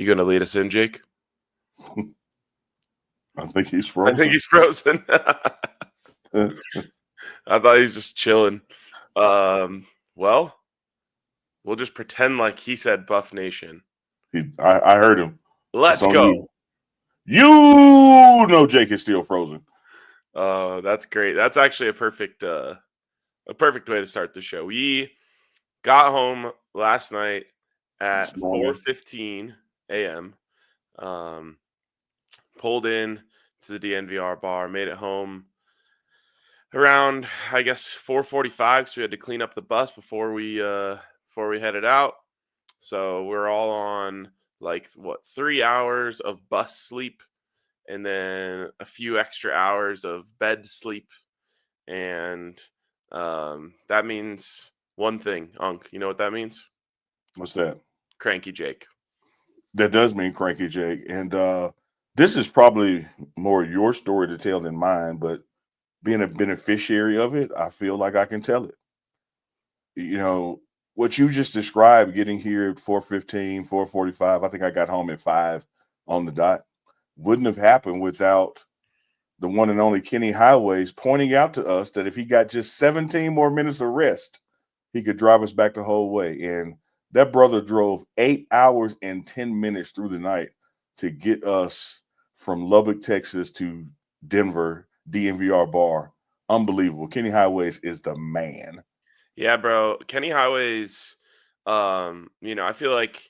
going to lead us in, Jake? I think he's frozen. I think he's frozen. I thought he was just chilling. Well, we'll just pretend like he said Buff Nation. I heard him. Let's go. You know Jake is still frozen. That's great. That's actually a perfect way to start the show. We got home last night at 4:15 a.m. Pulled in to the DNVR bar, made it home around, I guess, 4:45 because we had to clean up the bus before we headed out. So we're all on 3 hours of bus sleep, and then a few extra hours of bed sleep, and that means one thing, Unc. You know what that means? What's that? Cranky Jake. That does mean Cranky Jake, and this is probably more your story to tell than mine, but being a beneficiary of it, I feel like I can tell it. You know, what you just described, getting here at 4:15, 4:45, I think I got home at 5 on the dot, wouldn't have happened without the one and only Kenny Highways pointing out to us that if he got just 17 more minutes of rest, he could drive us back the whole way. And that brother drove 8 hours and 10 minutes through the night to get us from Lubbock, Texas to Denver, DNVR bar. Unbelievable. Kenny Highways is the man. Yeah, bro. Kenny Highways, I feel like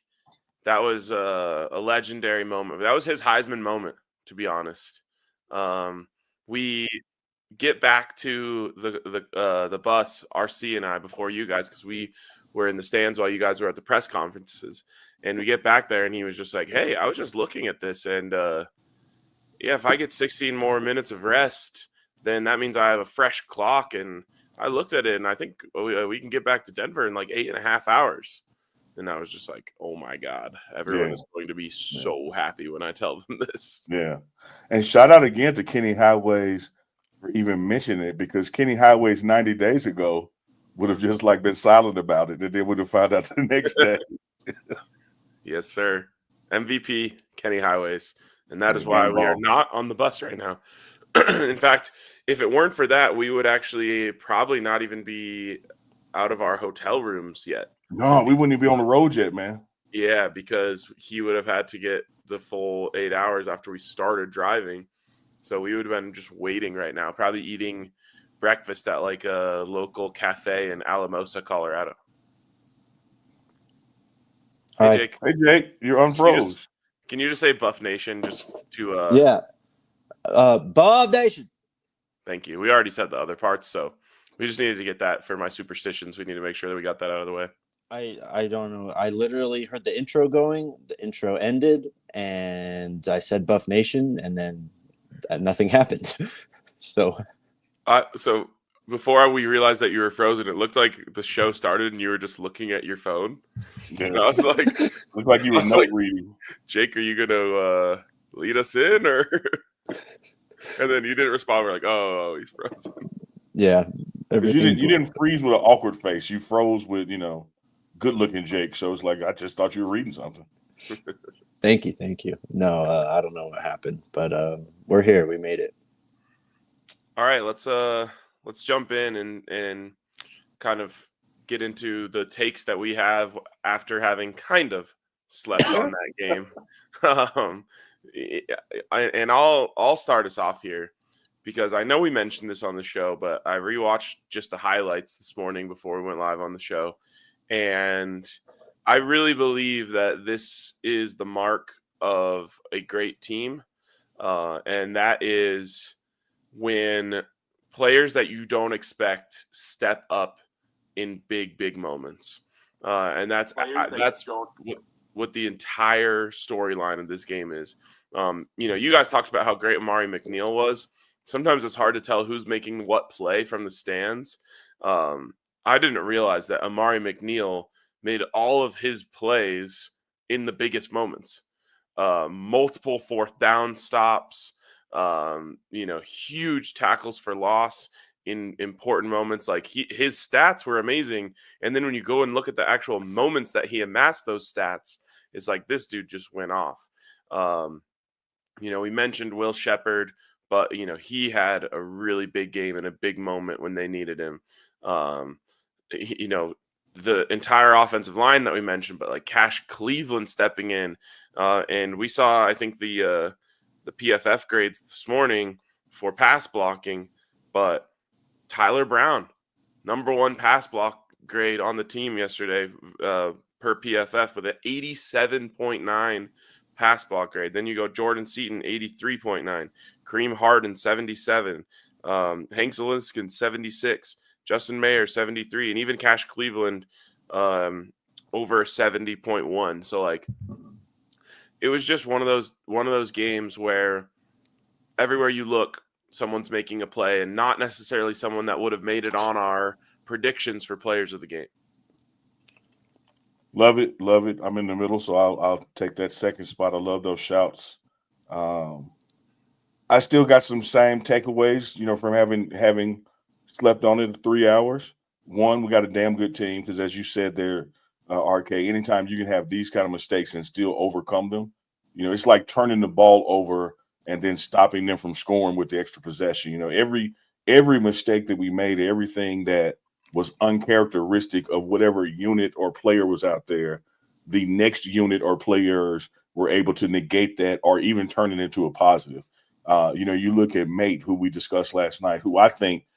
that was a legendary moment. That was his Heisman moment, to be honest. We get back to the bus, RC and I, before you guys, because we were in the stands while you guys were at the press conferences. And we get back there, and he was just like, hey, I was just looking at this, and if I get 16 more minutes of rest, then that means I have a fresh clock. And I looked at it, and I think we can get back to Denver in like 8.5 hours. And I was just like, oh, my God, everyone is going to be so happy when I tell them this. Yeah. And shout out again to Kenny Highways for even mentioning it, because Kenny Highways 90 days ago would have just been silent about it, and they would have found out the next day. Yes, sir. MVP Kenny Highways. And that is why we are not on the bus right now. In fact, if it weren't for that, we would actually probably not even be out of our hotel rooms yet. No, we wouldn't even be on the road yet, man. Yeah, because he would have had to get the full 8 hours after we started driving. So we would have been just waiting right now, probably eating breakfast at a local cafe in Alamosa, Colorado. Hi. Hey, Jake. Hey, Jake. You're unfroze. Can you just say Buff Nation just to Yeah. Buff Nation. Thank you. We already said the other parts, so we just needed to get that for my superstitions. We need to make sure that we got that out of the way. I don't know. I literally heard the intro going. The intro ended, and I said Buff Nation, and then nothing happened. So before we realized that you were frozen, it looked like the show started and you were just looking at your phone. Yeah. So I was like, looked like you were note reading. Jake, are you gonna lead us in, or? And then you didn't respond. We're like, oh, he's frozen. Yeah, you didn't freeze with an awkward face. You froze with good-looking Jake. So it's like I just thought you were reading something. Thank you. No, I don't know what happened, but we're here. We made it. All right, let's jump in and kind of get into the takes that we have after having kind of slept on that game. And I'll start us off here because I know we mentioned this on the show, but I rewatched just the highlights this morning before we went live on the show. And I really believe that this is the mark of a great team. And that is when players that you don't expect step up in big moments. And that's what the entire storyline of this game is. You guys talked about how great Amari McNeil was. Sometimes it's hard to tell who's making what play from the stands. I didn't realize that Amari McNeil made all of his plays in the biggest moments. Multiple fourth down stops, huge tackles for loss in important moments. His stats were amazing. And then when you go and look at the actual moments that he amassed those stats, It's like this dude just went off. We mentioned Will Shepherd, but he had a really big game and a big moment when they needed him. The entire offensive line that we mentioned, but like Cash Cleveland stepping in, and we saw, I think, the PFF grades this morning for pass blocking, but Tyler Brown, number 1 pass block grade on the team yesterday per PFF with an 87.9 pass block grade. Then you go Jordan Seaton, 83.9, Kareem Harden, 77, Hank Zelinskin, 76, Justin Mayer, 73, and even Cash Cleveland over 70.1. So like it was just one of those games where everywhere you look, someone's making a play, and not necessarily someone that would have made it on our predictions for players of the game. Love it. I'm in the middle, so I'll take that second spot. I love those shouts. I still got some same takeaways, from having slept on it 3 hours. One, we got a damn good team because, as you said there, RK, anytime you can have these kind of mistakes and still overcome them, it's like turning the ball over and then stopping them from scoring with the extra possession. Every mistake that we made, everything that was uncharacteristic of whatever unit or player was out there, the next unit or players were able to negate that or even turn it into a positive. You look at Mate, who we discussed last night, who I think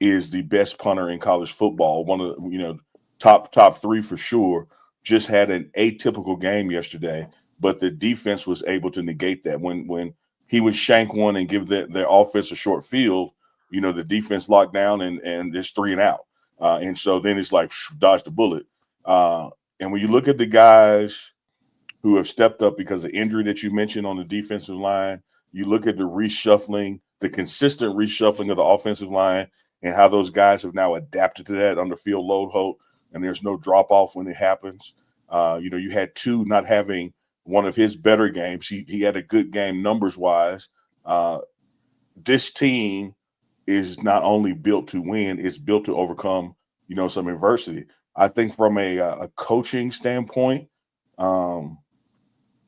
is the best punter in college football, one of top 3 for sure, just had an atypical game yesterday, but the defense was able to negate that. When he would shank one and give their offense a short field, the defense locked down and it's 3 and out. And so then it's like, dodge the bullet. And when you look at the guys who have stepped up because of injury that you mentioned on the defensive line, you look at the reshuffling, the consistent reshuffling of the offensive line, and how those guys have now adapted to that under field load hold, and there's no drop off when it happens. You had two not having one of his better games. He had a good game numbers wise. This team is not only built to win, it's built to overcome, some adversity. I think from a coaching standpoint,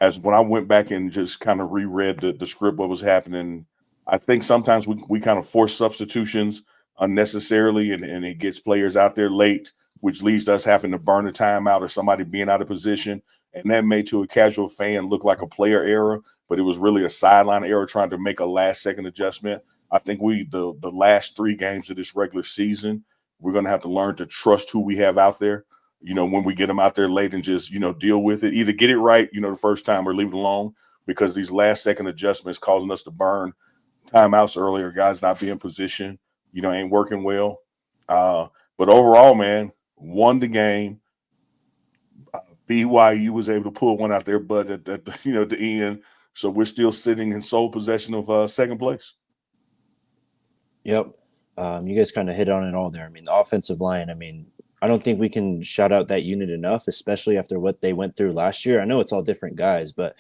as when I went back and just kind of reread the script, what was happening, I think sometimes we kind of force substitutions unnecessarily, and it gets players out there late, which leads to us having to burn a timeout or somebody being out of position. And that made to a casual fan look like a player error, but it was really a sideline error trying to make a last-second adjustment. I think the last 3 games of this regular season, we're going to have to learn to trust who we have out there, when we get them out there late and just, deal with it. Either get it right, the first time or leave it alone, because these last-second adjustments causing us to burn timeouts earlier, guys not being in position, ain't working well. But overall, man, won the game. BYU was able to pull one out their butt at the end. So we're still sitting in sole possession of second place. Yep. You guys kind of hit on it all there. I mean, the offensive line, I don't think we can shout out that unit enough, especially after what they went through last year. I know it's all different guys, but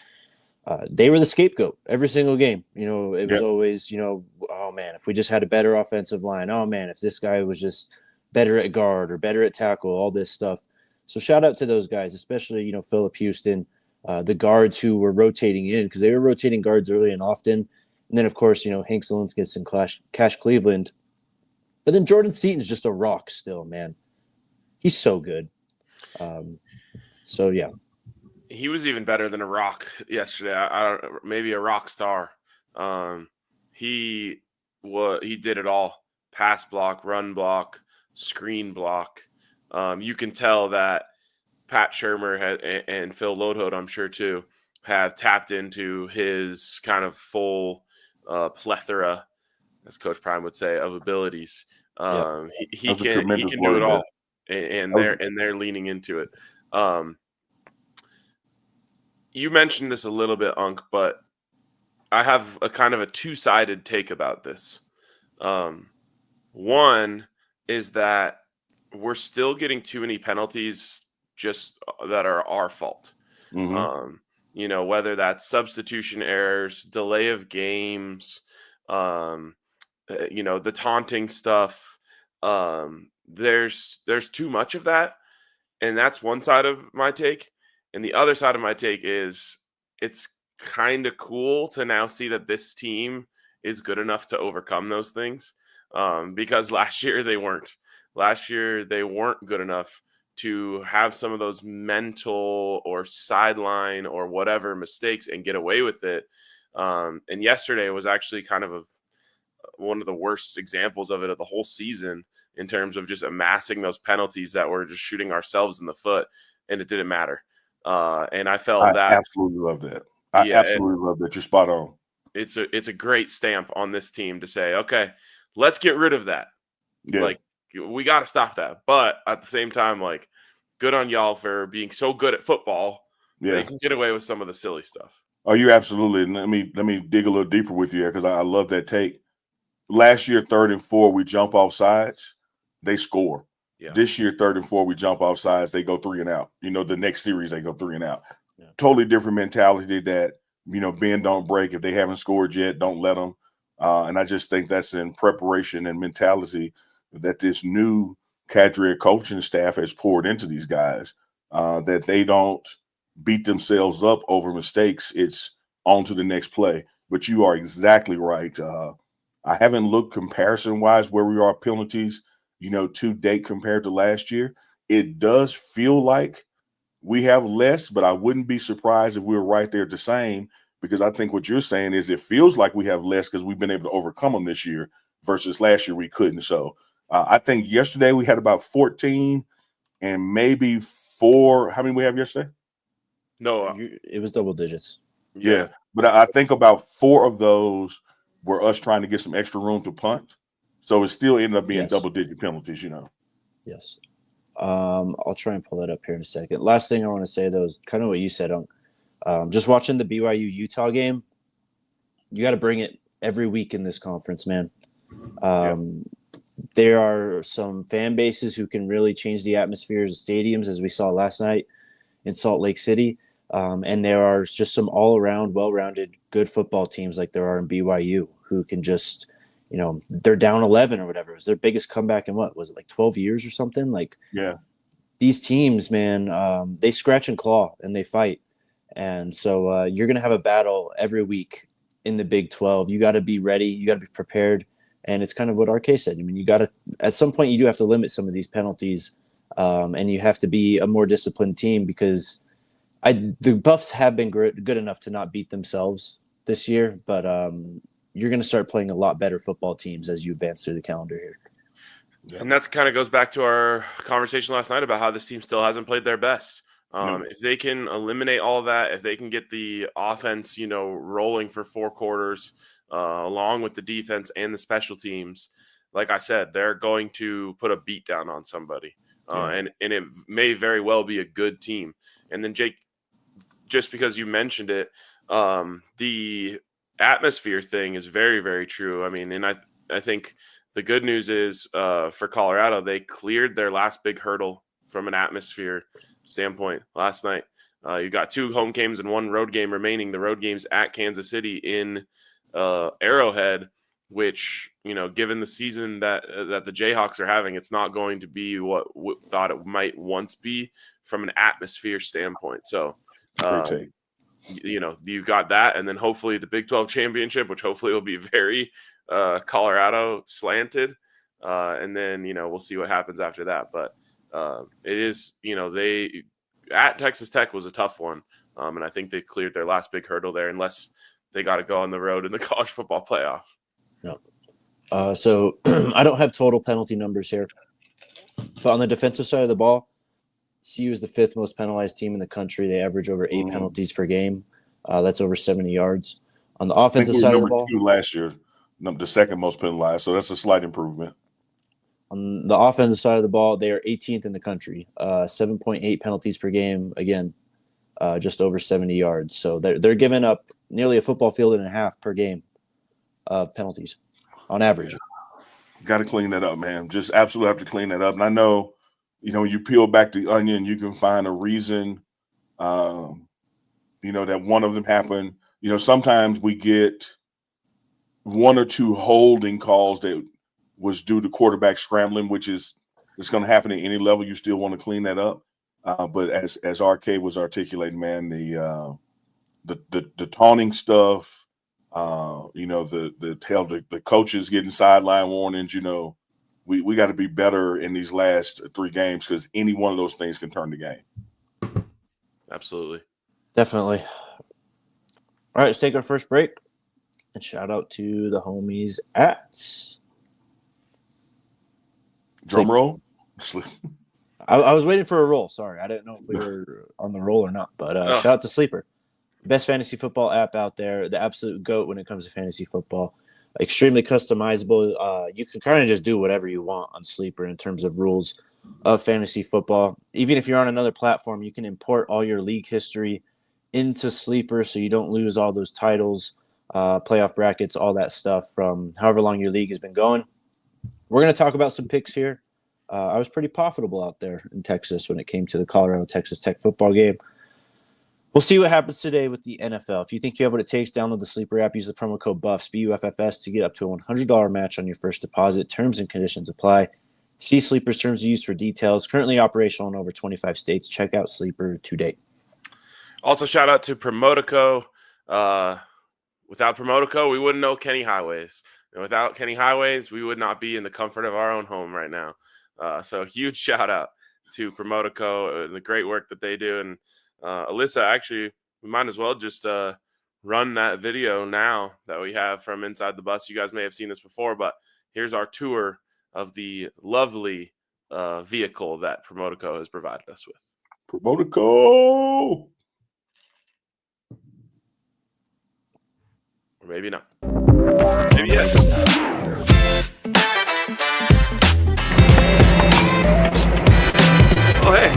they were the scapegoat every single game. It was always, oh, man, if we just had a better offensive line, oh, man, if this guy was just better at guard or better at tackle, all this stuff. So shout out to those guys, especially, Phillip Houston, the guards who were rotating in, because they were rotating guards early and often. And then, of course, Hank Zelinskin and Cash Cleveland. But then Jordan Seaton's just a rock still, man. He's so good. So, yeah. He was even better than a rock yesterday. Maybe a rock star. He did it all: pass block, run block, screen block. You can tell that Pat Shurmur and Phil Lodeholt, I'm sure too, have tapped into his kind of full plethora, as Coach Prime would say, of abilities. He can do it all, and they're leaning into it. You mentioned this a little bit, Unc, but I have a kind of a two-sided take about this. One is that we're still getting too many penalties just that are our fault. Mm-hmm. Whether that's substitution errors, delay of games, the taunting stuff. There's too much of that. And that's one side of my take. And the other side of my take is it's kind of cool to now see that this team is good enough to overcome those things, because last year they weren't. Last year they weren't good enough to have some of those mental or sideline or whatever mistakes and get away with it. And yesterday was actually kind of one of the worst examples of it of the whole season in terms of just amassing those penalties that were just shooting ourselves in the foot, and it didn't matter. And I felt that absolutely love that. I absolutely love that. You're spot on. It's a great stamp on this team to say, okay, let's get rid of that. Yeah. Like, we got to stop that. But at the same time, like, good on y'all for being so good at football. Yeah. They can get away with some of the silly stuff. Oh, you absolutely. And let me dig a little deeper with you here, because I love that take. Last year, 3rd and 4, we jump off sides, they score. Yeah. This year, 3rd and 4, we jump off sides, they go 3 and out. The next series they go 3 and out. Yeah. Totally different mentality that, bend don't break. If they haven't scored yet, don't let them. And I just think that's in preparation and mentality that this new cadre of coaching staff has poured into these guys, that they don't beat themselves up over mistakes. It's on to the next play. But you are exactly right. I haven't looked comparison-wise where we are penalties, to date compared to last year. It does feel like we have less, but I wouldn't be surprised if we were right there at the same, because I think what you're saying is it feels like we have less because we've been able to overcome them this year versus last year we couldn't. So I think yesterday we had about 14 and maybe 4. How many we have yesterday? No. It was double digits. Yeah. But I think about 4 of those were us trying to get some extra room to punt. So it still ended up being double-digit penalties, Yes. I'll try and pull that up here in a second. Last thing I want to say, though, is kind of what you said. Just watching the BYU-Utah game, you got to bring it every week in this conference, man. There are some fan bases who can really change the atmospheres of stadiums, as we saw last night in Salt Lake City. And there are just some all-around, well-rounded, good football teams like there are in BYU who can just, they're down 11 or whatever. It was their biggest comeback in what? Was it like 12 years or something? Like, yeah. These teams, man, they scratch and claw and they fight. And so you're going to have a battle every week in the Big 12. You got to be ready. You got to be prepared. And it's kind of what RK said. I mean, you got to, at some point, you do have to limit some of these penalties. And you have to be a more disciplined team, because the Buffs have been good enough to not beat themselves this year. But you're going to start playing a lot better football teams as you advance through the calendar here. Yeah. And that's kind of goes back to our conversation last night about how this team still hasn't played their best. If they can eliminate all of that, if they can get the offense, rolling for 4 quarters, along with the defense and the special teams, like I said, they're going to put a beat down on somebody. And it may very well be a good team. And then, Jake, just because you mentioned it, the atmosphere thing is very, very true. I mean, and I think the good news is for Colorado, they cleared their last big hurdle from an atmosphere standpoint last night. You got 2 home games and 1 road game remaining. The road game's at Kansas City in Arrowhead, which, given the season that the Jayhawks are having, it's not going to be what thought it might once be from an atmosphere standpoint. So, you got that, and then hopefully the Big 12 championship, which hopefully will be very Colorado slanted, and then we'll see what happens after that. But it is, they at Texas Tech was a tough one, and I think they cleared their last big hurdle there, unless they got to go on the road in the college football playoff. No. So I don't have total penalty numbers here, but on the defensive side of the ball, CU is the 5th most penalized team in the country. They average over 8 penalties per game. That's over 70 yards. On the offensive side of the ball, last year, the 2nd most penalized, so that's a slight improvement. On the offensive side of the ball, they are 18th in the country, 7.8 penalties per game. Again, just over 70 yards. So they're giving up nearly a football field and a half per game of penalties on average. Got to clean that up, man. Just absolutely have to clean that up. And I know, when you peel back the onion, you can find a reason, that one of them happened. Sometimes we get 1 or 2 holding calls that was due to quarterback scrambling, which is it's going to happen at any level. You still want to clean that up. But as RK was articulating, man, the taunting stuff, the coaches getting sideline warnings, we got to be better in these last 3 games because any one of those things can turn the game. Absolutely. Definitely. All right, let's take our first break. And shout out to the homies at Drum roll. I was waiting for a roll. Sorry, I didn't know if we were on the roll or not. But shout out to Sleeper, best fantasy football app out there, the absolute GOAT when it comes to fantasy football. Extremely customizable. You can kind of just do whatever you want on Sleeper in terms of rules of fantasy football. Even if you're on another platform, you can import all your league history into Sleeper so you don't lose all those titles, playoff brackets, all that stuff from however long your league has been going. We're going to talk about some picks here. I was pretty profitable out there in Texas when it came to the Colorado-Texas Tech football game. We'll see what happens today with the NFL. If you think you have what it takes, download the Sleeper app. Use the promo code BUFFS, BUFFS, to get up to a $100 match on your first deposit. Terms and conditions apply. See Sleeper's terms of use for details. Currently operational in over 25 states. Check out Sleeper today. Also, shout out to Promotico. Without Promotico, we wouldn't know Kenny Highways. And without Kenny Highways, we would not be in the comfort of our own home right now. So a huge shout out to Promotico and the great work that they do. And Alyssa, actually, we might as well just run that video now that we have from inside the bus. You guys may have seen this before, but here's our tour of the lovely vehicle that Promotico has provided us with. Promotico! Or maybe not. Maybe yes. Oh, hey.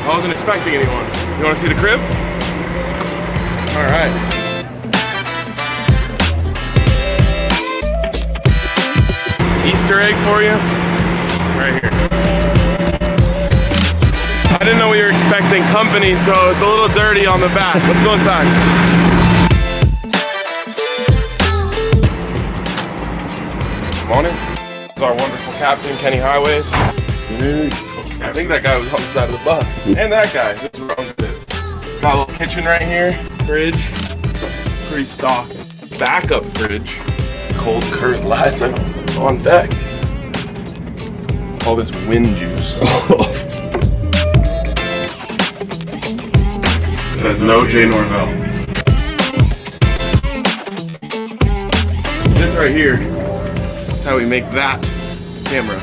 I wasn't expecting anyone. You want to see the crib? All right. Easter egg for you? Right here. I didn't know we were expecting company, so it's a little dirty on the back. Let's go inside. Morning. This is our wonderful captain, Kenny Highways. I think that guy was on the side of the bus. And that guy. This is where it is. Got a little kitchen right here. Fridge. Pretty stock. Backup fridge. Cold curtain lights on deck. All this wind juice. It says no J Norvell. This right here is how we make that camera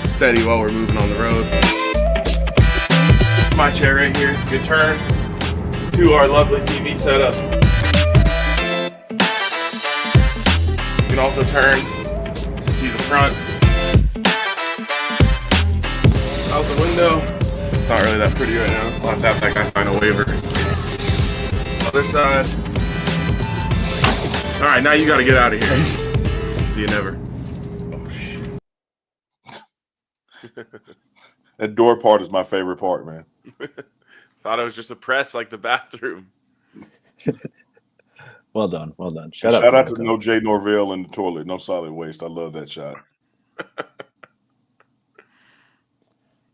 steady while we're moving on the road. My chair right here, good turn to our lovely TV setup. You can also turn to see the front. Out the window. It's not really that pretty right now. I'll have to have that guy sign a waiver. Other side. Alright, now you gotta get out of here. See you never. That door part is my favorite part, man. Thought it was just a press like the bathroom. Well done. Well done. Shout out to no J Norvell in the toilet. No solid waste. I love that shot.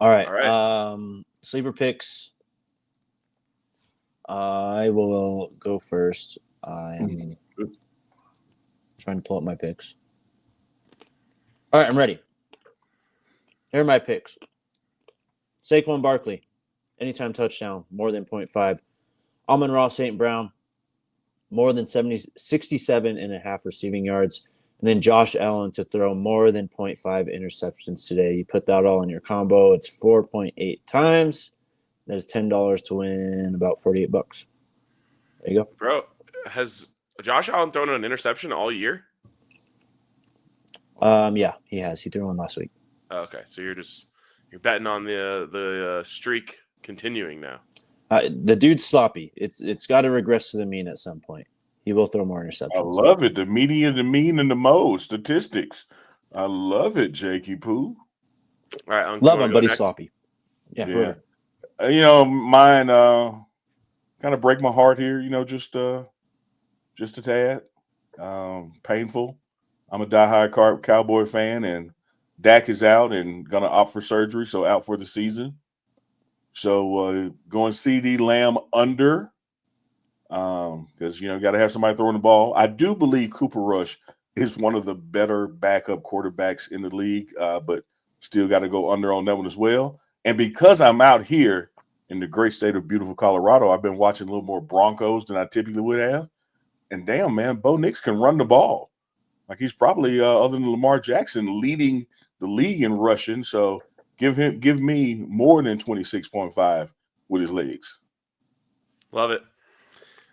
All right. Sleeper picks. I will go first. I'm trying to pull up my picks. All right, I'm ready. Here are my picks. Saquon Barkley, anytime touchdown, more than 0.5. Amon-Ra St. Brown, more than 67.5 receiving yards. And then Josh Allen to throw more than 0.5 interceptions today. You put that all in your combo, it's 4.8 times. There's $10 to win about $48. There you go. Bro, has Josh Allen thrown an interception all year? Yeah, he has. He threw one last week. Okay, so you're betting on the streak continuing now. The dude's sloppy. It's got to regress to the mean at some point. He will throw more interceptions. I love it. The median, the mean, and the mode statistics. I love it, Jakey Poo. All right, Uncle, love him, but he's sloppy. Yeah. Mine kind of break my heart here. Just a tad. Painful. I'm a diehard Cowboy fan, and Dak is out and gonna opt for surgery, so out for the season. So going CD Lamb under because, got to have somebody throwing the ball. I do believe Cooper Rush is one of the better backup quarterbacks in the league, but still got to go under on that one as well. And because I'm out here in the great state of beautiful Colorado, I've been watching a little more Broncos than I typically would have. And damn, man, Bo Nix can run the ball. Like he's probably, other than Lamar Jackson, leading the league in rushing. So give me more than 26.5 with his legs. Love it.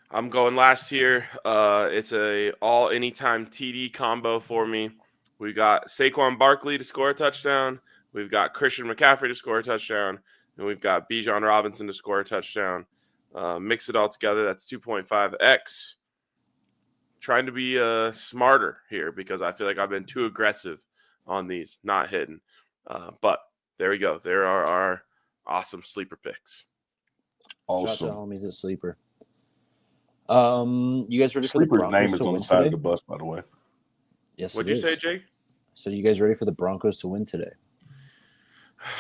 I'm going last here. It's a all anytime TD combo for me. We got Saquon Barkley to score a touchdown. We've got Christian McCaffrey to score a touchdown. And we've got Bijan Robinson to score a touchdown. Mix it all together. That's 2.5x. Trying to be smarter here because I feel like I've been too aggressive on these, not hitting. But there we go. There are our awesome sleeper picks. Awesome. Shout out to homies at Sleeper. You guys ready for the Sleeper's Broncos name is to on win the side today? of the bus, by the way. Yes, What'd it you say, is. Jake? So you guys ready for the Broncos to win today?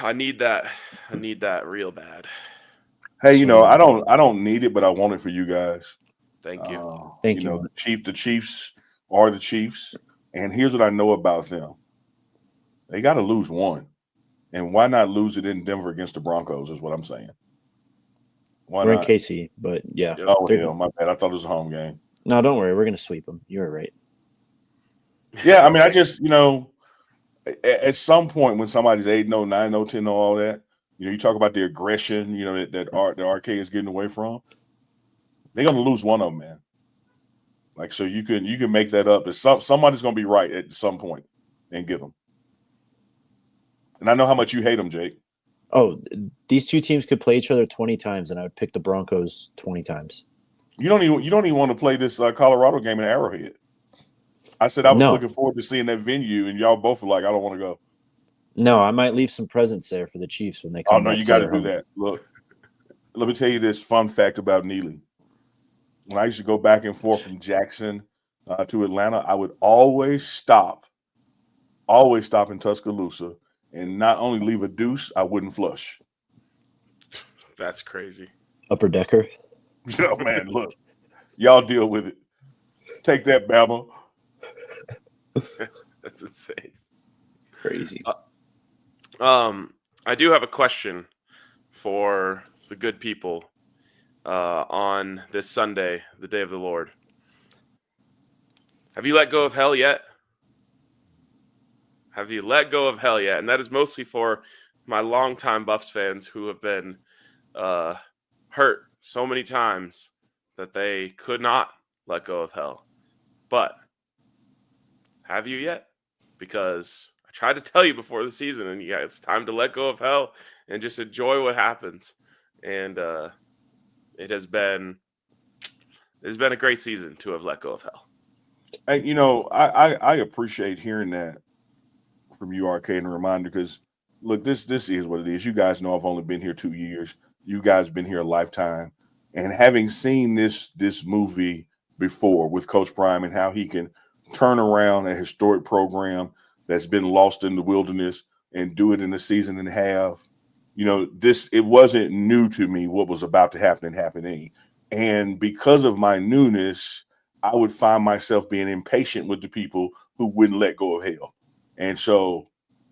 I need that. I need that real bad. Hey, So- I don't need it, but I want it for you guys. Thank you. Thank you. The Chiefs are the Chiefs, and here's what I know about them: they got to lose one, and why not lose it in Denver against the Broncos? Is what I'm saying. Why We're not? in KC, but yeah. Yep. Oh hell, my bad. I thought it was a home game. No, don't worry. We're gonna sweep them. You're right. Yeah, I mean, I just at some point when somebody's 8-0, 9-0, 10-0, all that, you talk about the aggression, that the RK is getting away from. They're gonna lose one of them, man. Like, so you can make that up. Somebody's gonna be right at some point and get them. And I know how much you hate them, Jake. Oh, these two teams could play each other 20 times, and I would pick the Broncos 20 times. You don't even want to play this Colorado game in Arrowhead. I said I was No. looking forward to seeing that venue, and y'all both were like, I don't want to go. No, I might leave some presents there for the Chiefs when they Oh come. no, back you to got to their do home. that. Look, let me tell you this fun fact about Neely. When I used to go back and forth from Jackson to Atlanta, I would always stop in Tuscaloosa, and not only leave a deuce, I wouldn't flush. That's crazy. Upper Decker. Oh man, look, y'all deal with it. Take that, Bama. That's insane. Crazy. I do have a question for the good people on this Sunday, the day of the Lord. Have you let go of hell yet? Have you let go of hell yet? And that is mostly for my longtime Buffs fans who have been hurt so many times that they could not let go of hell. But have you yet? Because I tried to tell you before the season, and yeah, it's time to let go of hell and just enjoy what happens. And it has been a great season to have let go of hell. And I appreciate hearing that from you, RK, and a reminder, because look, this is what it is. You guys know I've only been here 2 years. You guys been here a lifetime, and having seen this movie before with Coach Prime and how he can turn around a historic program that's been lost in the wilderness and do it in a season and a half. It wasn't new to me what was about to happen and happening. And because of my newness, I would find myself being impatient with the people who wouldn't let go of hell. And so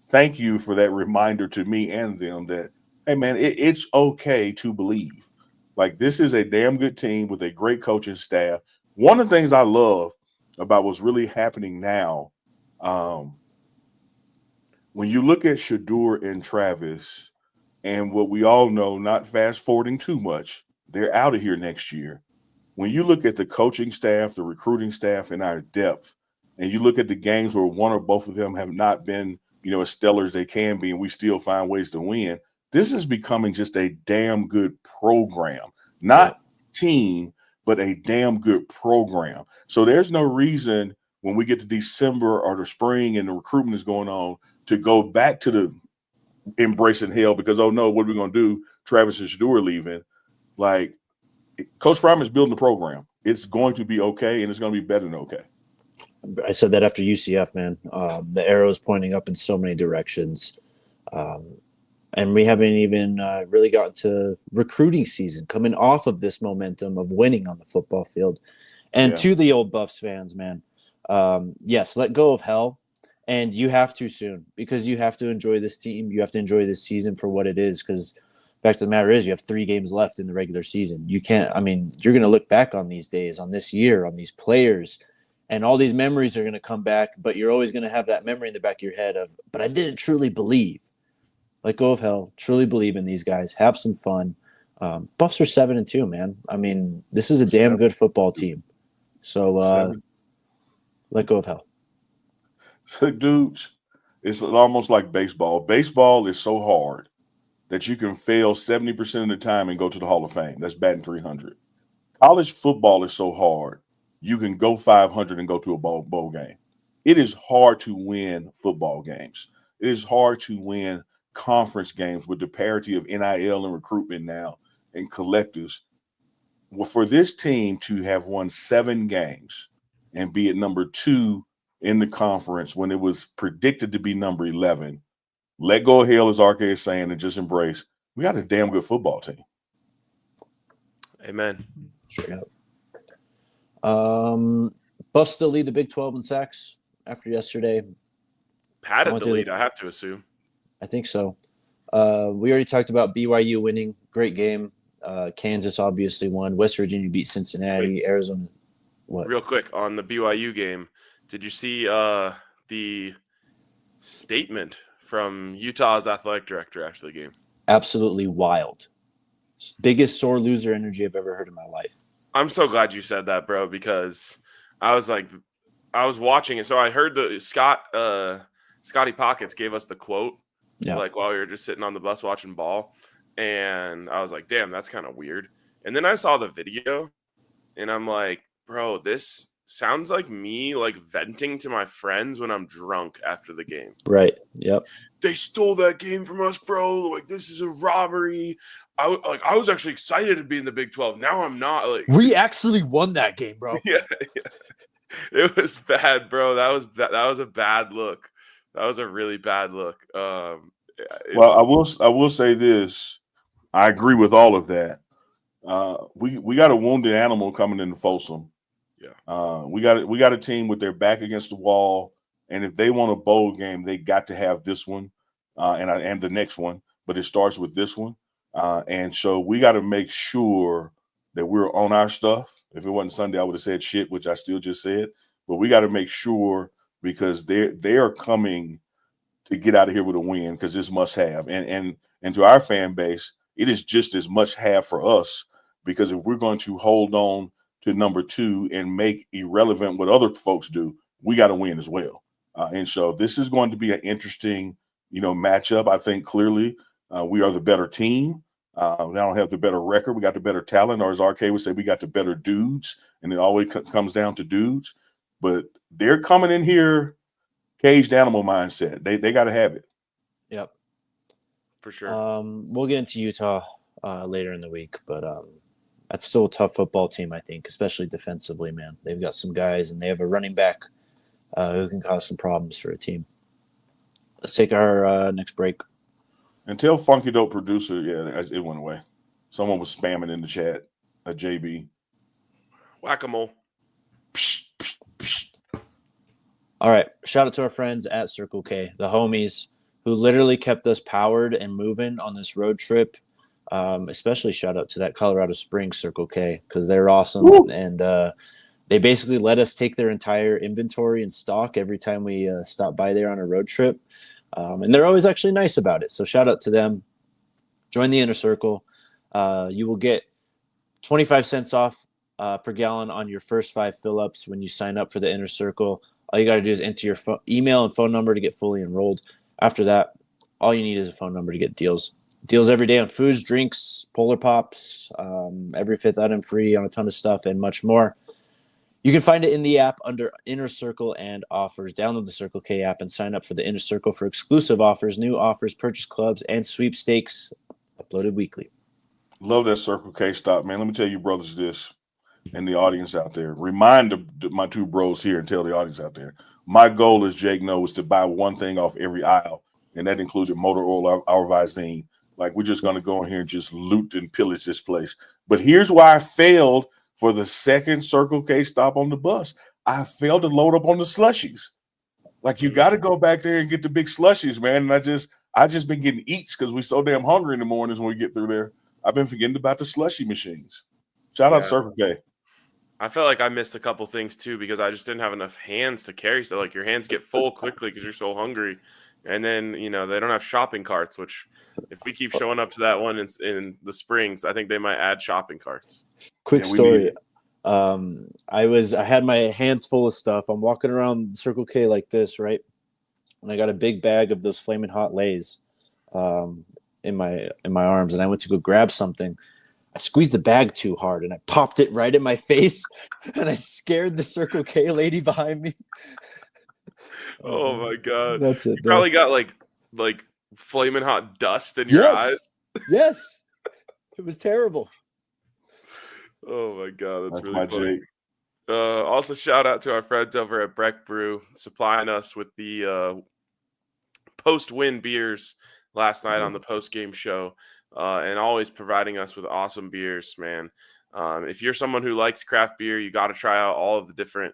thank you for that reminder to me and them that, hey, man, it's okay to believe. Like, this is a damn good team with a great coaching staff. One of the things I love about what's really happening now, when you look at Shador and Travis and what we all know, not fast forwarding too much, they're out of here next year. When you look at the coaching staff, the recruiting staff, and our depth, and you look at the games where one or both of them have not been, as stellar as they can be, and we still find ways to win, this is becoming just a damn good program. Not team, but a damn good program. So there's no reason when we get to December or the spring and the recruitment is going on to go back to the embracing hell because, oh no, what are we going to do? Travis and Shador are leaving. Like, Coach Prime is building the program. It's going to be okay, and it's going to be better than okay. I said that after UCF, man. The arrow is pointing up in so many directions. And we haven't even really gotten to recruiting season, coming off of this momentum of winning on the football field. And to the old Buffs fans, man, yes, let go of hell. And you have to soon, because you have to enjoy this team. You have to enjoy this season for what it is, because fact of the matter is you have 3 games left in the regular season. You can't, I mean, you're going to look back on these days, on this year, on these players, and all these memories are going to come back, but you're always going to have that memory in the back of your head of, but I didn't truly believe. Let go of hell. Truly believe in these guys. Have some fun. Buffs are 7-2, man. I mean, this is a damn good football team. So let go of hell. Dudes, it's almost like baseball. Baseball is so hard that you can fail 70% of the time and go to the Hall of Fame. That's batting 300. College football is so hard. You can go 500 and go to a bowl game. It is hard to win football games. It is hard to win conference games with the parity of NIL and recruitment now and collectives. Well, for this team to have won 7 games and be at number 2 in the conference when it was predicted to be number 11, let go of hell, as RK is saying, and just embrace. We got a damn good football team. Amen. Straight up. Buffs still lead the Big 12 in sacks after yesterday. Padded the lead, I have to assume. I think so. We already talked about BYU winning. Great game. Kansas obviously won. West Virginia beat Cincinnati. Wait. Arizona. What? Real quick on the BYU game, did you see the statement from Utah's athletic director after the game? Absolutely wild. Biggest sore loser energy I've ever heard in my life. I'm so glad you said that, bro, because I was watching it. So I heard the Scotty Pockets gave us the quote, like while we were just sitting on the bus watching ball. And I was like, damn, that's kind of weird. And then I saw the video and I'm like, bro, this sounds like me like venting to my friends when I'm drunk after the game. Right. Yep. They stole that game from us, bro. Like, this is a robbery. I was actually excited to be in the Big 12. Now I'm not. Like, we actually won that game, bro. Yeah. It was bad, bro. That was a bad look. That was a really bad look. Well, I will say this. I agree with all of that. We got a wounded animal coming into Folsom. Yeah. We got a team with their back against the wall, and if they want a bowl game, they got to have this one and the next one. But it starts with this one, and so we got to make sure that we're on our stuff. If it wasn't Sunday, I would have said shit, which I still just said. But we got to make sure, because they are coming to get out of here with a win, because this must have. And to our fan base, it is just as much have for us, because if we're going to hold on to number 2 and make irrelevant what other folks do, we got to win as well. And so this is going to be an interesting, matchup. I think clearly we are the better team. We don't have the better record. We got the better talent, or as RK would say, we got the better dudes. And it always comes down to dudes. But they're coming in here caged animal mindset. They got to have it. Yep. For sure. We'll get into Utah later in the week, but that's still a tough football team, I think, especially defensively, man. They've got some guys, and they have a running back who can cause some problems for a team. Let's take our next break. And tell Funky Dope Producer, it went away. Someone was spamming in the chat, a JB. Whack-a-mole. All right. Shout out to our friends at Circle K, the homies who literally kept us powered and moving on this road trip. Especially shout out to that Colorado Springs Circle K, because they're awesome. Woo! And they basically let us take their entire inventory and stock every time we stop by there on a road trip. And they're always actually nice about it. So shout out to them. Join the Inner Circle. You will get 25 cents off per gallon on your first 5 fill-ups when you sign up for the Inner Circle. All you got to do is enter your email and phone number to get fully enrolled. After that, all you need is a phone number to get deals. Deals every day on foods, drinks, Polar Pops, every 5th item free on a ton of stuff, and much more. You can find it in the app under Inner Circle and offers. Download the Circle K app and sign up for the Inner Circle for exclusive offers, new offers, purchase clubs, and sweepstakes uploaded weekly. Love that Circle K stop, man. Let me tell you, brothers, this, and the audience out there. Remind my 2 bros here and tell the audience out there. My goal, as Jake knows, is to buy one thing off every aisle. and that included motor oil, our Visine. Like, we're just going to go in here and just loot and pillage this place. But here's why I failed for the second Circle K stop on the bus. I failed to load up on the slushies. Like, you got to go back there and get the big slushies, man. And I just been getting eats because we're so damn hungry in the mornings when we get through there. I've been forgetting about the slushy machines. Shout out Circle K. I felt like I missed a couple things too because I just didn't have enough hands to carry stuff. Like, your hands get full quickly because you're so hungry. And then, they don't have shopping carts, which if we keep showing up to that one in the Springs, I think they might add shopping carts. Quick story. I had my hands full of stuff. I'm walking around Circle K like this, right? And I got a big bag of those Flamin' Hot Lays in my arms, and I went to go grab something. I squeezed the bag too hard, and I popped it right in my face, and I scared the Circle K lady behind me. Oh my God. That's it. You probably got like flaming hot dust in your eyes. Yes. It was terrible. Oh my God. That's really my funny. Jake. Also, shout out to our friends over at Breck Brew supplying us with the post-win beers last night on the post-game show, and always providing us with awesome beers, man. If you're someone who likes craft beer, you got to try out all of the different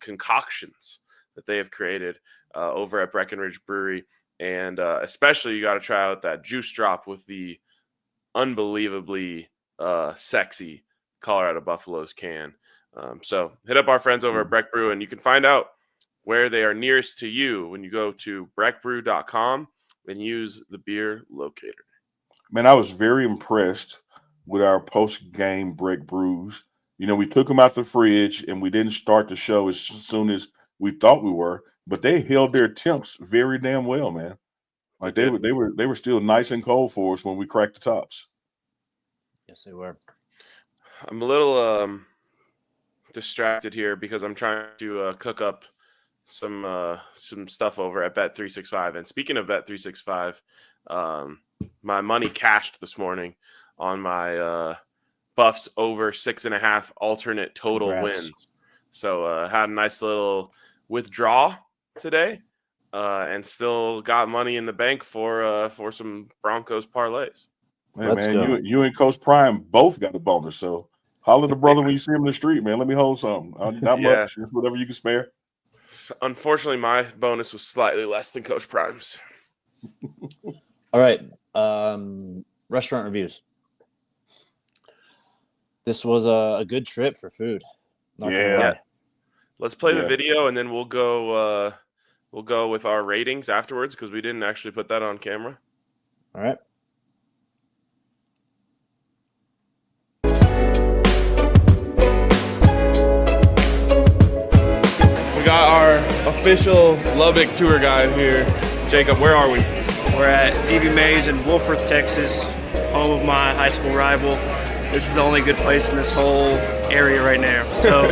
concoctions that they have created over at Breckenridge Brewery. And especially you got to try out that juice drop with the unbelievably sexy Colorado Buffaloes can. So hit up our friends over at Breck Brew, and you can find out where they are nearest to you when you go to breckbrew.com and use the beer locator. Man, I was very impressed with our post-game Breck Brews. We took them out the fridge, and we didn't start the show as soon as we thought we were, but they held their temps very damn well, man. Like, they were still nice and cold for us when we cracked the tops. Yes, they were. I'm a little distracted here because I'm trying to cook up some stuff over at Bet365. And speaking of Bet365, my money cashed this morning on my Buffs over 6.5 alternate total wins. So had a nice little withdraw today, and still got money in the bank for some Broncos parlays. Hey, man, you and Coach Prime both got a bonus. So holler at the brother when you see him in the street, man. Let me hold something. Not much, just whatever you can spare. Unfortunately, my bonus was slightly less than Coach Prime's. All right. Restaurant reviews. This was a good trip for food. Not gonna lie. Let's play the video, and then we'll go with our ratings afterwards because we didn't actually put that on camera. All right. We got our official Lubbock tour guide here. Jacob, where are we? We're at Evie Mays in Wolford, Texas, home of my high school rival. This is the only good place in this whole area right now. So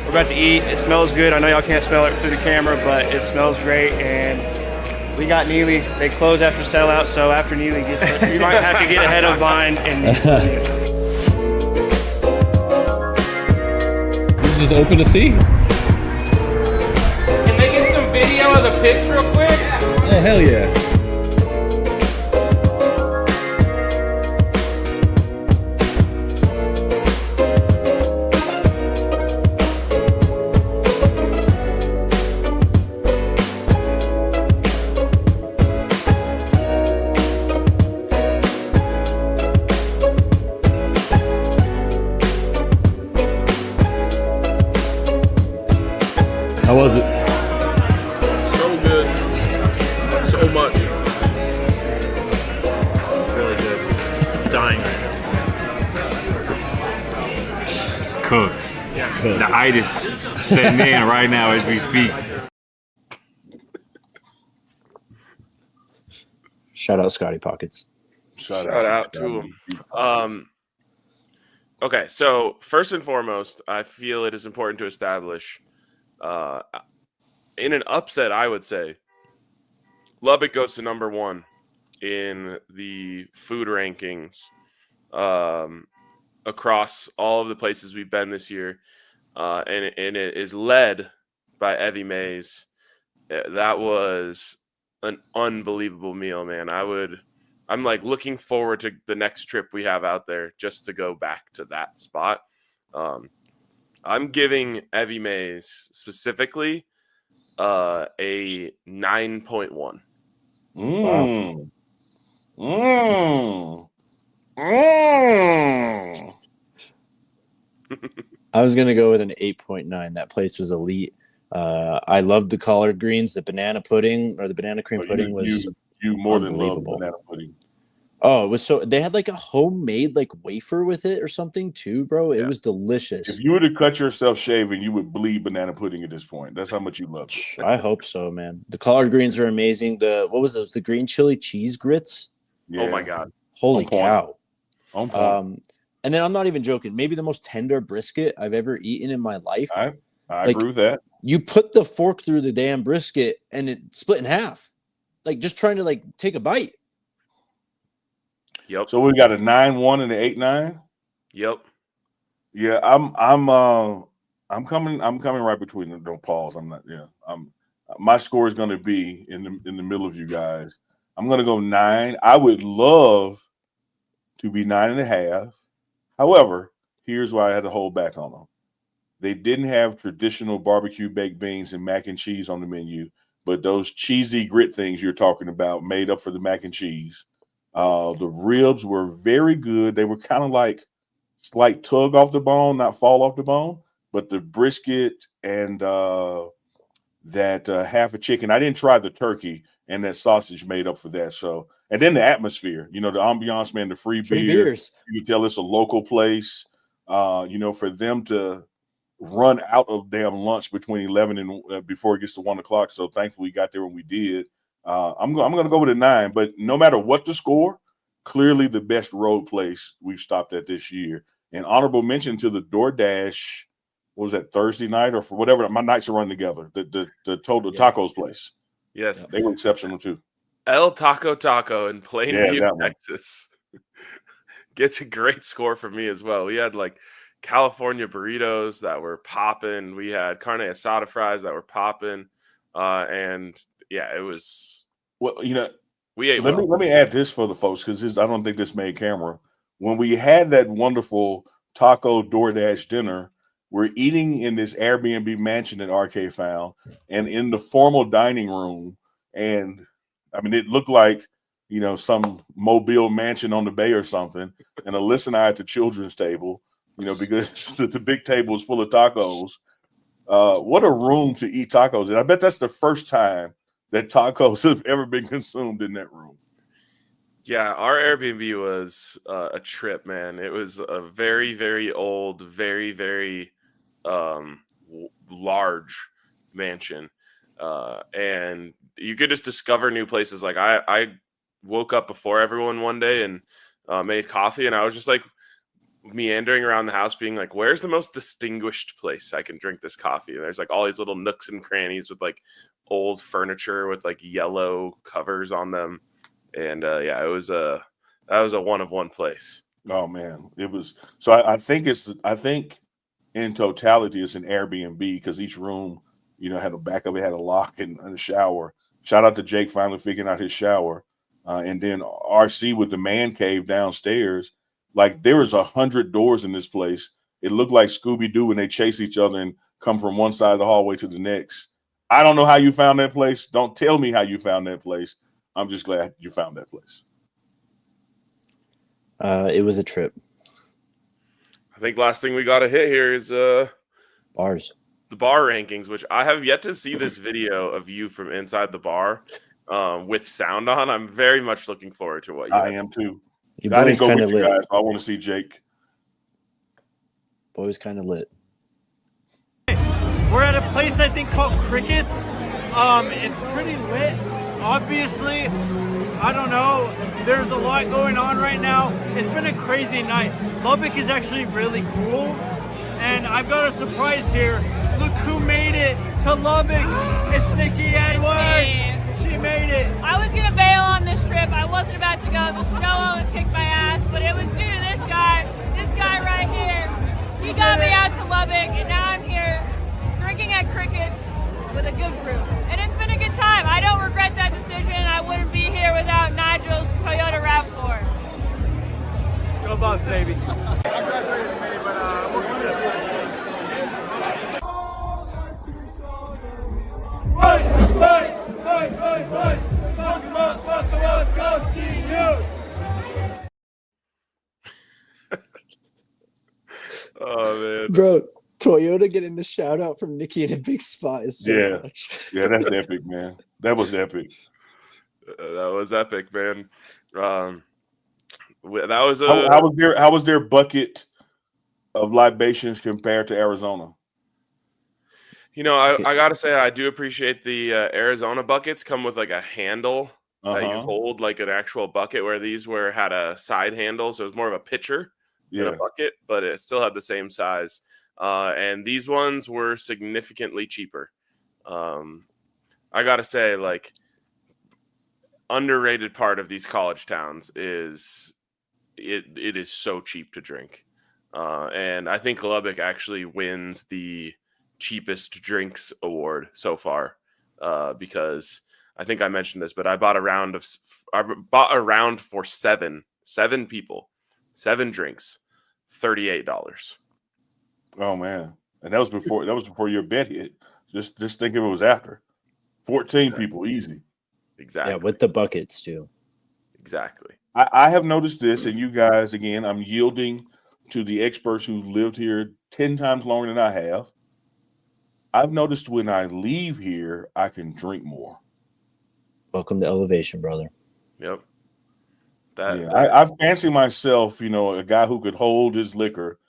we're about to eat. It smells good. I know y'all can't smell it through the camera, but it smells great. And we got Neely. They close after sellout, so after Neely gets it, you might have to get ahead of mine. And this is open to see. Can they get some video of the pitch real quick? Oh, hell yeah. How was it? So good. So much. really good. I'm dying right now. Cooked. The itis setting in right now as we speak. Shout out Scotty Pockets. Shout out to him. Okay, so first and foremost, I feel it is important to establish, in an upset, I would say, Lubbock goes to number one in the food rankings across all of the places we've been this year, and it is led by Evie Mays. That was an unbelievable meal, man. I'm like looking forward to the next trip we have out there just to go back to that spot. I'm giving Evie Mays specifically a 9.1. Wow. I was gonna go with an 8.9. That place was elite. I loved the collard greens. The banana pudding or the banana cream pudding was you more than love unbelievable. banana pudding. Oh, it was so. They had like a homemade like wafer with it or something too, bro. It was delicious. If you were to cut yourself shaving, you would bleed banana pudding at this point. That's how much you love it. I hope so, man. The collard greens are amazing. What was those? The green chili cheese grits. Oh my god! Holy cow! On point. And then I'm not even joking. Maybe the most tender brisket I've ever eaten in my life. I agree with that. You put the fork through the damn brisket and it split in half, like just trying to like take a bite. Yep. So we got a 9.1 and an 8.9. Yep. Yeah, I'm coming right between them. Don't pause. I'm not. Yeah. My score is going to be in the middle of you guys. I'm going to go 9. I would love to be 9.5. However, here's why I had to hold back on them. They didn't have traditional barbecue baked beans and mac and cheese on the menu, but those cheesy grit things you're talking about made up for the mac and cheese. The ribs were very good. They were kind of like slight tug off the bone, not fall off the bone, but the brisket and that half a chicken. I didn't try the turkey, and that sausage made up for that. So, and then the atmosphere, the ambiance, man, the free beers. You can tell it's a local place. For them to run out of damn lunch between 11 and before it gets to 1 o'clock. So thankfully we got there when we did. I'm going to go with a 9, but no matter what the score, clearly the best road place we've stopped at this year. And honorable mention to the DoorDash, what was that, Thursday night or for whatever, my nights are running together, the tacos place. Yes. They were exceptional too. El Taco in Plainview, Texas. Gets a great score from me as well. We had like California burritos that were popping. We had carne asada fries that were popping. And yeah, it was. Well, we ate. Let me add this for the folks because I don't think this made camera. When we had that wonderful taco DoorDash dinner, we're eating in this Airbnb mansion that RK found, and in the formal dining room, and I mean it looked like some mobile mansion on the bay or something. And Alyssa and I at the children's table, because the big table is full of tacos. What a room to eat tacos in! I bet that's the first time that tacos have ever been consumed in that room. Yeah, our Airbnb was a trip, man. It was a very, very old, very, very large mansion. And you could just discover new places. Like I woke up before everyone one day and made coffee, and I was just like meandering around the house being like, where's the most distinguished place I can drink this coffee? And there's like all these little nooks and crannies with like old furniture with like yellow covers on them. And that was a one of one place. Oh man, it was. So I think in totality it's an Airbnb because each room, had a back of it had a lock and a shower. Shout out to Jake finally figuring out his shower, and then RC with the man cave downstairs. Like there was 100 doors in this place. It looked like Scooby-Doo when they chase each other and come from one side of the hallway to the next. I don't know how you found that place. Don't tell me how you found that place. I'm just glad you found that place. It was a trip. I think last thing we got to hit here is bars. The bar rankings, which I have yet to see this video of you from inside the bar with sound on. I'm very much looking forward to what you I am too. I didn't go with you guys. So I want to see Jake. Boy's kind of lit. We're at a place I think called Crickets. It's pretty lit. Obviously, I don't know. There's a lot going on right now. It's been a crazy night. Lubbock is actually really cool. And I've got a surprise here. Look who made it to Lubbock. It's Nikki Edwards. She made it. I was going to bail on this trip. I wasn't about to go. The snow almost kicked my ass. But it was due to this guy right here. He got me out to Lubbock. And now I'm here drinking at Crickets with a good group. And it's been a good time. I don't regret regret that decision. I wouldn't be here without Nigel's Toyota RAV4. Go Buffs, baby. Oh man, Bro, Toyota getting the shout out from Nikki in a big spot is so clutch. Yeah, that's epic, man. That was epic. that was epic, man. That was a How was their bucket of libations compared to Arizona? You know, I gotta say I do appreciate the Arizona buckets come with like a handle that you hold like an actual bucket, where these had a side handle, so it was more of a pitcher than a bucket, but it still had the same size. And these ones were significantly cheaper. I gotta say, like, underrated part of these college towns is it is so cheap to drink. And I think Lubbock actually wins the cheapest drinks award so far, because I think I mentioned this, but I bought a round for seven people, 7 drinks, $38. Oh man, and that was before your bet hit. Just think if it was after 14 people, easy. Exactly. Yeah, with the buckets too. Exactly. I have noticed this, and you guys, again, I'm yielding to the experts who've lived here 10 times longer than I have. I've noticed when I leave here, I can drink more. Welcome to Elevation, brother. Yep. I fancy myself, a guy who could hold his liquor,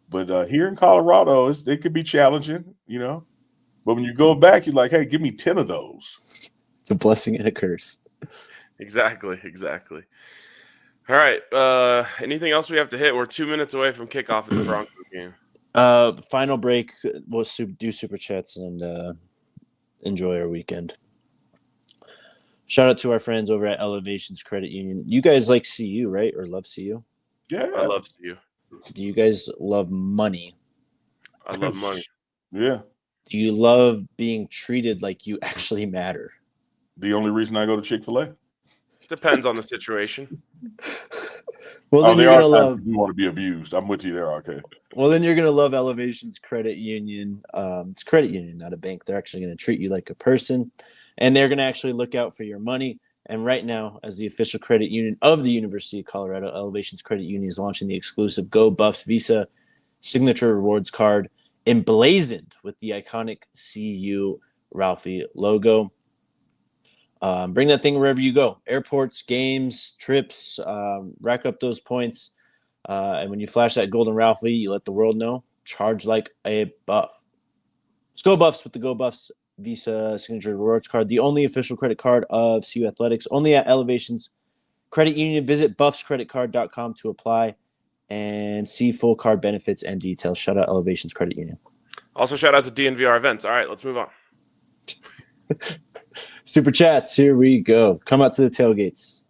but here in Colorado, it could be challenging, But when you go back, you're like, hey, give me 10 of those. It's a blessing and a curse. Exactly. All right. Anything else we have to hit? We're 2 minutes away from kickoff of the Broncos game. Final break. We'll do super chats and enjoy our weekend. Shout out to our friends over at Elevations Credit Union. You guys like CU, right? Or love CU? Yeah, I love CU. Do you guys love money? I love money. Yeah. Do you love being treated like you actually matter? The only reason I go to Chick-fil-A. Depends on the situation. Well, then you're gonna love. You want to be abused. I'm with you there, okay. Well, then you're gonna love Elevations Credit Union. It's credit union, not a bank. They're actually gonna treat you like a person, and they're gonna actually look out for your money. And right now, as the official credit union of the University of Colorado, Elevations Credit Union is launching the exclusive Go Buffs Visa signature rewards card, emblazoned with the iconic CU Ralphie logo. Bring that thing wherever you go. Airports, games, trips, rack up those points. And when you flash that golden Ralphie, you let the world know. Charge like a buff. Let's go Buffs with the Go Buffs Visa signature rewards card. The only official credit card of CU Athletics. Only at Elevations Credit Union. Visit buffscreditcard.com to apply and see full card benefits and details. Shout out Elevations Credit Union. Also, shout out to DNVR events. All right, let's move on. Super chats, here we go. Come out to the tailgates.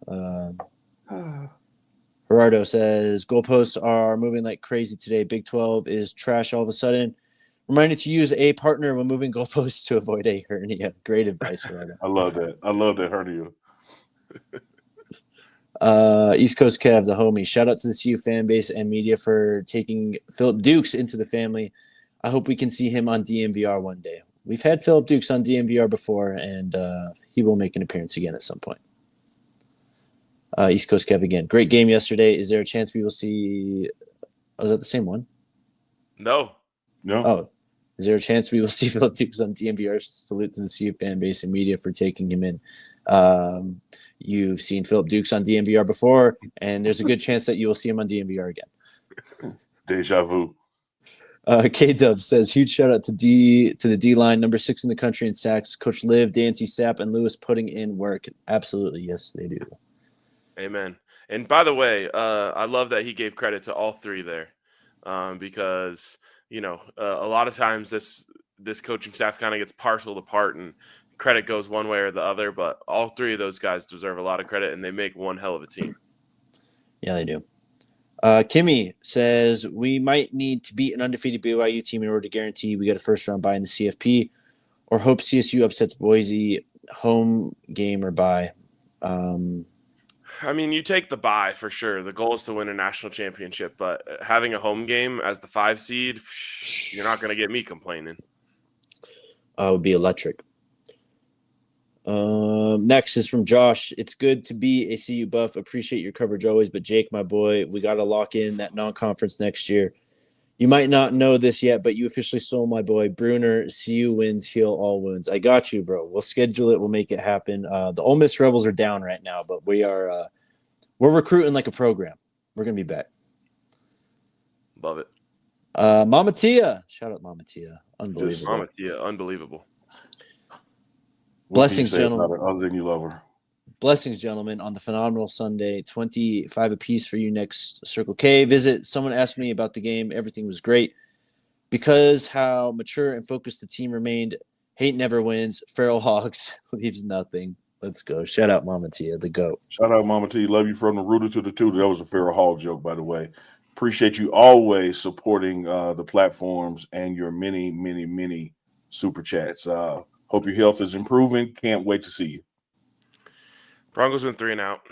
Gerardo says, goalposts are moving like crazy today. Big 12 is trash all of a sudden. Reminded to use a partner when moving goalposts to avoid a hernia. Great advice, Gerardo. I love that hernia. East Coast Kev, the homie. Shout out to the CU fan base and media for taking Philip Dukes into the family. I hope we can see him on DNVR one day. We've had Philip Dukes on DNVR before, and he will make an appearance again at some point. East Coast Kev again. Great game yesterday. Is there a chance we will see – was that the same one? No. Oh. Is there a chance we will see Philip Dukes on DNVR? Salute to the CU fan base and media for taking him in. You've seen Philip Dukes on DNVR before, and there's a good chance that you will see him on DNVR again. Deja vu. K-Dub says, huge shout out to the D-line, number 6 in the country in sacks. Coach Liv, Dancy Sapp, and Lewis putting in work. Absolutely, yes, they do. Amen. And by the way, I love that he gave credit to all 3 there, because a lot of times this coaching staff kind of gets parceled apart and credit goes one way or the other. But all 3 of those guys deserve a lot of credit, and they make one hell of a team. Yeah, they do. Kimmy says, we might need to beat an undefeated BYU team in order to guarantee we get a first-round bye in the CFP, or hope CSU upsets Boise. home game or bye. I mean, you take the bye for sure. The goal is to win a national championship, but having a home game as the 5 seed, you're not going to get me complaining. Would be electric. Next is from Josh. It's good to be a CU buff. Appreciate your coverage always, but Jake, my boy, we got to lock in that non-conference next year. You might not know this yet, but you officially stole my boy Bruner. CU wins, heal all wounds. I got you, bro. We'll schedule it. We'll make it happen. The Ole Miss Rebels are down right now, but we're recruiting like a program. We're gonna be back. Love it. Mama Tia, shout out Mama Tia. Unbelievable. Mama Tia, unbelievable. Blessings, gentlemen. Other than you love her. Blessings, gentlemen, on the phenomenal Sunday. 25 apiece for you next Circle K visit. Someone asked me about the game. Everything was great. Because how mature and focused the team remained. Hate never wins. Feral Hogs leaves nothing. Let's go. Shout out Mama Tia, the GOAT. Shout out Mama Tia. Love you from the rooter to the tutor. That was a Feral Hog joke, by the way. Appreciate you always supporting the platforms and your many, many, many super chats. Hope your health is improving. Can't wait to see you. Broncos win 3 and out.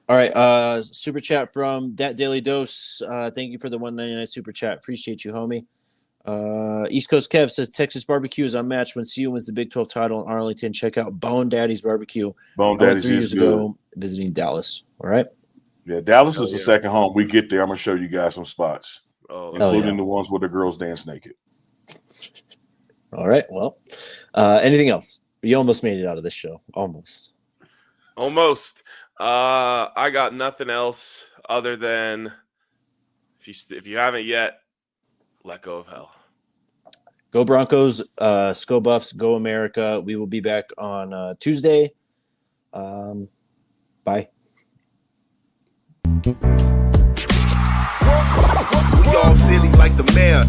All right. Super chat from Dat Daily Dose. Thank you for the $1.99 super chat. Appreciate you, homie. East Coast Kev says Texas barbecue is unmatched when CU wins the Big 12 title in Arlington. Check out Bone Daddy's Barbecue. Bone Daddy's 3 years is good. ago visiting Dallas. All right. Yeah, Dallas is the second home. We get there. I'm going to show you guys some spots, including the ones where the girls dance naked. All right. Well, anything else? You almost made it out of this show. Almost. I got nothing else other than if you haven't yet, let go of hell. Go Broncos, Sko Buffs, go America. We will be back on Tuesday. Bye. We all silly like the mayor.